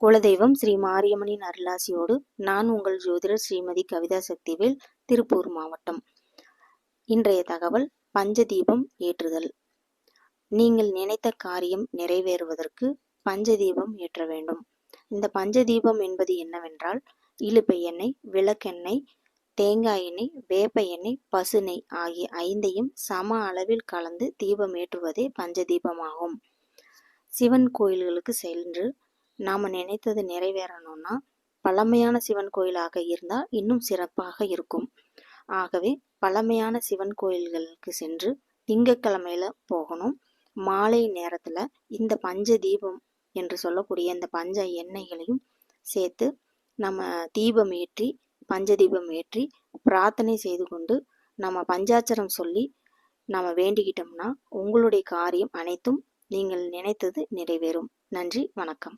குலதெய்வம் ஸ்ரீ மாரியம்மனின் அருளாசியோடு நான் உங்கள் ஜோதிடர் ஸ்ரீமதி கவிதா சக்திவேல், திருப்பூர் மாவட்டம். இன்றைய தகவல் பஞ்சதீபம் ஏற்றுதல். நீங்கள் நினைத்த காரியம் நிறைவேறுவதற்கு பஞ்சதீபம் ஏற்ற வேண்டும். இந்த பஞ்சதீபம் என்பது என்னவென்றால், இலுப்பை எண்ணெய், விளக்கெண்ணெய், தேங்காய் எண்ணெய், வேப்ப எண்ணெய், பசுநெய் ஆகிய 5ஐயும் சம அளவில் கலந்து தீபம் ஏற்றுவதே பஞ்சதீபமாகும். சிவன் கோயில்களுக்கு சென்று நாம் நினைத்தது நிறைவேறணும்னா பழமையான சிவன் கோயிலாக இருந்தால் இன்னும் சிறப்பாக இருக்கும். ஆகவே பழமையான சிவன் கோயில்களுக்கு சென்று திங்கட்கிழமையில போகணும். மாலை நேரத்தில் இந்த பஞ்ச தீபம் என்று சொல்லக்கூடிய இந்த பஞ்ச எண்ணெய்களையும் சேர்த்து நம்ம தீபம் ஏற்றி பஞ்சதீபம் ஏற்றி பிரார்த்தனை செய்து கொண்டு நம்ம பஞ்சாட்சரம் சொல்லி நம்ம வேண்டிக்கிட்டோம்னா உங்களுடைய காரியம் அனைத்தும் நீங்கள் நினைத்தது நிறைவேறும். நன்றி, வணக்கம்.